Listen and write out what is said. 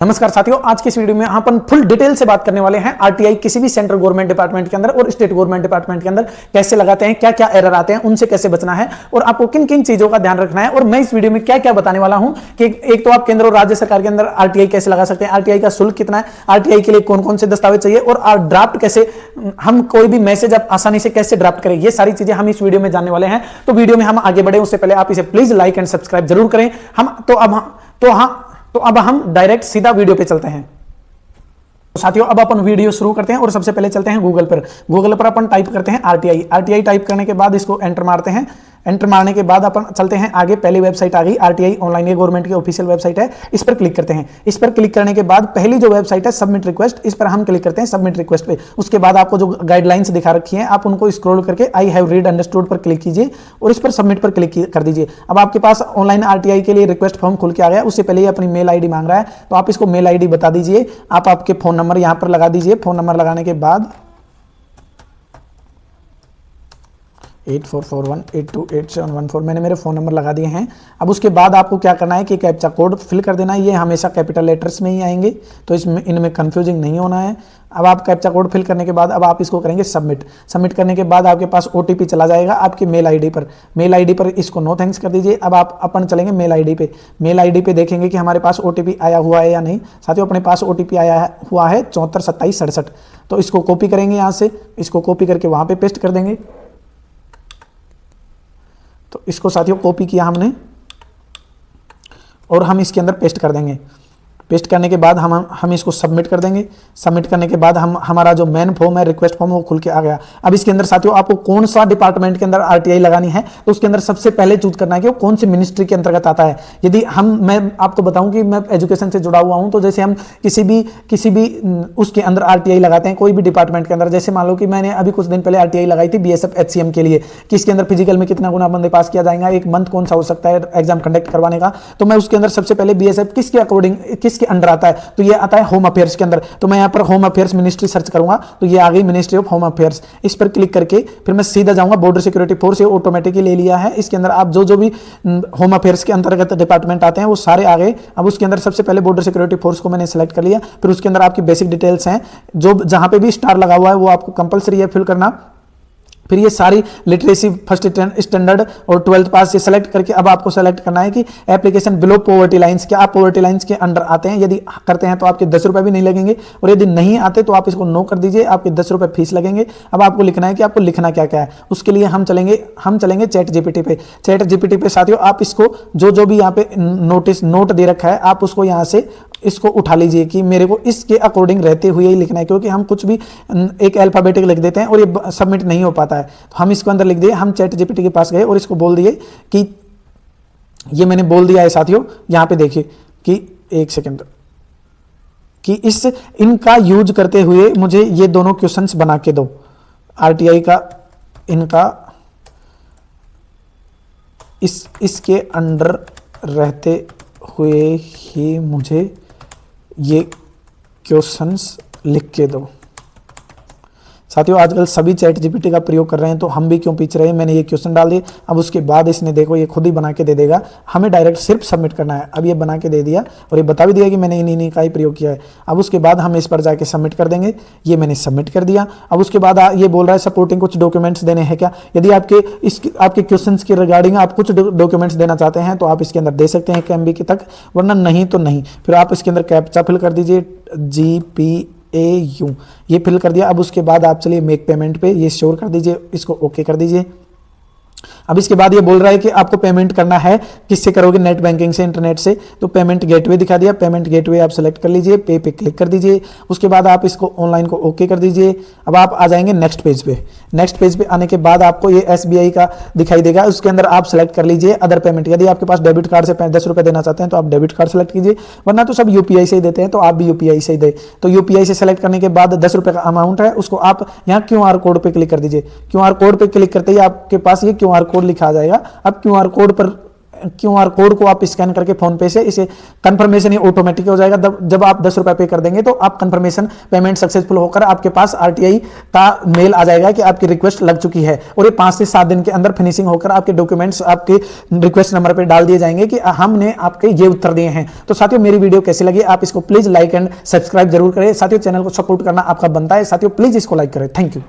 नमस्कार साथियों, आज की इस वीडियो में अपन फुल डिटेल से बात करने वाले हैं आरटीआई किसी भी सेंट्रल गवर्नमेंट डिपार्टमेंट के अंदर और स्टेट गवर्नमेंट डिपार्टमेंट के अंदर कैसे लगाते हैं, क्या क्या एरर आते हैं, उनसे कैसे बचना है और आपको किन किन चीजों का ध्यान रखना है। और मैं इस वीडियो में क्या क्या बताने वाला हूं कि एक तो आप केंद्र और राज्य सरकार के अंदर आरटीआई कैसे लगा सकते हैं, आरटीआई का शुल्क कितना है, आरटीआई के लिए कौन कौन से दस्तावेज चाहिए और ड्राफ्ट कैसे, हम कोई भी मैसेज आप आसानी से कैसे ड्राफ्ट करें, ये सारी चीजें हम इस वीडियो में जानने वाले हैं। तो वीडियो में हम आगे बढ़े उससे पहले आप इसे प्लीज लाइक एंड सब्सक्राइब जरूर करें। अब हम डायरेक्ट सीधा वीडियो पे चलते हैं। साथियों, अब अपन वीडियो शुरू करते हैं और सबसे पहले चलते हैं गूगल पर अपन टाइप करते हैं आरटीआई टाइप करने के बाद इसको एंटर मारते हैं। एंटर मारने के बाद अपन चलते हैं आगे, पहली वेबसाइट आ गई आरटीआई ऑनलाइन, ये गवर्नमेंट की ऑफिशियल वेबसाइट है। इस पर क्लिक करते हैं। इस पर क्लिक करने के बाद पहली जो वेबसाइट है सबमिट रिक्वेस्ट, इस पर हम क्लिक करते हैं सबमिट रिक्वेस्ट पे। उसके बाद आपको जो गाइडलाइंस दिखा रखी है आप उनको स्क्रॉल करके आई हैव रीड अंडरस्टूड पर क्लिक कीजिए और इस पर सबमिट पर क्लिक कर दीजिए। अब आपके पास ऑनलाइन आरटीआई के लिए रिक्वेस्ट फॉर्म खुल के आ गया। उससे पहले ही अपनी मेल आईडी मांग रहा है, तो आप इसको मेल आईडी बता दीजिए। आप आपके फोन नंबर यहां पर लगा दीजिए। फोन नंबर लगाने के बाद 8441828714 मैंने मेरे फ़ोन नंबर लगा दिए हैं। अब उसके बाद आपको क्या करना है कि कैप्चा कोड फिल कर देना है। ये हमेशा कैपिटल लेटर्स में ही आएंगे, तो इसमें इनमें कंफ्यूजिंग नहीं होना है। अब आप कैप्चा कोड फिल करने के बाद अब आप इसको करेंगे सबमिट करने के बाद आपके पास ओटीपी चला जाएगा आपकी मेल आईडी पर इसको नो थैंक्स कर दीजिए। अब आप अपन चलेंगे मेल आईडी पे देखेंगे कि हमारे पास ओटीपी आया हुआ है या नहीं। साथियों, अपने पास ओटीपी आया हुआ है 742767। तो इसको कॉपी करेंगे, यहाँ से इसको कॉपी करके वहाँ पे पेस्ट कर देंगे। तो इसको साथियों कॉपी किया हमने और हम इसके अंदर पेस्ट कर देंगे। पेस्ट करने के बाद हम इसको सबमिट कर देंगे। सबमिट करने के बाद हमारा जो मेन फॉर्म है, रिक्वेस्ट फॉर्म, वो खुल के आ गया। अब इसके अंदर साथियों आपको कौन सा डिपार्टमेंट के अंदर आरटीआई लगानी है, तो उसके अंदर सबसे पहले चूज करना है कि वो कौन सी मिनिस्ट्री के अंतर्गत आता है। यदि मैं आपको बताऊं कि मैं एजुकेशन से जुड़ा हुआ हूं, तो जैसे हम किसी भी उसके अंदर आरटीआई लगाते हैं, कोई भी डिपार्टमेंट के अंदर, जैसे मान लो कि मैंने अभी कुछ दिन पहले आरटीआई लगाई थी बीएसएफ एचसीएम के लिए कि इसके अंदर फिजिकल में कितना गुना बंदे पास किया जाएगा, एक मंथ कौन सा हो सकता है एग्जाम कंडक्ट करवाने का। तो मैं उसके अंदर सबसे पहले बीएसएफ किसके अकॉर्डिंग किसके अंडर आता है, तो ये आता है होम अफेयर्स के अंदर। तो मैं यहाँ पर होम अफेयर्स मिनिस्ट्री सर्च करूंगा, तो ये आ गई मिनिस्ट्री ऑफ होम अफेयर्स। इस पर क्लिक करके फिर मैं सीधा जाऊंगा बॉर्डर सिक्योरिटी फोर्स, ये ऑटोमेटिकली ले लिया है। इसके अंदर आप जो भी होम अफेयर्स के अंतर्गत डिपार्टमेंट आते हैं वो सारे आ गए। अब उसके अंदर सबसे पहले बॉर्डर सिक्योरिटी फोर्स को मैंने सेलेक्ट कर लिया। फिर उसके अंदर आपकी बेसिक डिटेल्स हैं, जो जहां पे भी स्टार लगा हुआ है वो आपको कंपलसरी है फिल करना। फिर ये सारी लिटरेसी फर्स्ट स्टैंडर्ड और 12th पास, ये सेलेक्ट करके अब आपको सेलेक्ट करना है कि एप्लीकेशन बिलो पॉवर्टी लाइंस, क्या आप पॉवर्टी लाइंस के अंडर आते हैं। यदि करते हैं तो आपके 10 रुपए भी नहीं लगेंगे और यदि नहीं आते तो आप इसको नो कर दीजिए, आपके 10 रुपए फीस लगेंगे। अब आपको लिखना है कि आपको लिखना क्या क्या है। उसके लिए हम चलेंगे चैट जीपीटी पे। साथियों, आप इसको जो भी यहाँ पे नोट दे रखा है आप उसको यहाँ से इसको उठा लीजिए कि मेरे को इसके अकॉर्डिंग रहते हुए ही लिखना है, क्योंकि हम कुछ भी एक अल्फाबेटिक लिख देते हैं और ये सबमिट नहीं हो पाता है। तो हम इसको अंदर लिख दिए, हम चैट जीपीटी के पास गए और इसको बोल दिए कि ये मैंने बोल दिया है साथियों, यहाँ पे देखिए कि एक सेकेंड, कि इनका यूज करते हुए मुझे ये दोनों क्वेश्चंस बना के दो। आरटीआई का इनका इसके अंडर रहते हुए ही मुझे ये क्वेश्चंस लिख के दो। साथियों, आजकल सभी चैट जीपीटी का प्रयोग कर रहे हैं, तो हम भी क्यों पीछे रहे। मैंने ये क्वेश्चन डाल दिए। अब उसके बाद इसने देखो ये खुद ही बना के दे देगा, हमें डायरेक्ट सिर्फ सबमिट करना है। अब ये बना के दे दिया और ये बता भी दिया कि मैंने इन्हीं का ही प्रयोग किया है। अब उसके बाद हम इस पर जाके सबमिट कर देंगे। ये मैंने सबमिट कर दिया। अब उसके बाद ये बोल रहा है सपोर्टिंग कुछ डॉक्यूमेंट्स देने हैं क्या। यदि आपके क्वेश्चन के रिगार्डिंग आप कुछ डॉक्यूमेंट्स देना चाहते हैं तो आप इसके अंदर दे सकते हैं 1 MB की तक, वरना नहीं तो नहीं। फिर आप इसके अंदर कैप्चा फिल कर दीजिए GPAU, ये फिल कर दिया। अब उसके बाद आप चलिए मेक पेमेंट पे ये श्योर कर दीजिए, इसको ओके कर दीजिए। अब इसके बाद ये बोल रहा है कि आपको पेमेंट करना है, किससे करोगे, नेट बैंकिंग से, इंटरनेट से। तो पेमेंट गेटवे दिखा दिया, पेमेंट गेटवे आप सेलेक्ट कर लीजिए, पे पे क्लिक कर दीजिए। उसके बाद आप इसको ऑनलाइन को ओके कर दीजिए। अब आप आ जाएंगे नेक्स्ट पेज पे। नेक्स्ट पेज पे आने के बाद आपको ये SBI का दिखाई देगा, उसके अंदर आप सेलेक्ट कर लीजिए अदर पेमेंट। यदि आपके पास डेबिट कार्ड से 10 रुपए देना चाहते हैं तो आप डेबिट कार्ड सेलेक्ट कीजिए, वरना तो सब UPI से ही देते हैं, तो आप भी UPI से ही दे। तो UPI से सेलेक्ट करने के बाद 10 रुपए का अमाउंट है, उसको आप यहाँ QR कोड पे क्लिक कर दीजिए। QR कोड पे क्लिक करते ही आपके पास ये QR कोड लिखा आ जाएगा। अब QR कोड पर QR कोड को आप स्कैन करके फोन पे से इसे कंफर्मेशन, ये ऑटोमेटिक हो जाएगा। जब आप 10 रुपए पे कर देंगे तो आप कंफर्मेशन पेमेंट सक्सेसफुल होकर आपके पास RTI का मेल आ जाएगा कि आपकी रिक्वेस्ट लग चुकी है, और ये 5 से 7 दिन के अंदर फिनिशिंग होकर आपके डॉक्यूमेंट्स आपके रिक्वेस्ट नंबर पे डाल दिए जाएंगे कि हमने आपके ये उत्तर दिए हैं। तो साथियों, मेरी वीडियो कैसी लगी, आप इसको प्लीज लाइक एंड सब्सक्राइब जरूर करें। साथियों, चैनल को सपोर्ट करना आपका बनता है। साथियों, प्लीज इसको लाइक करें। Thank you.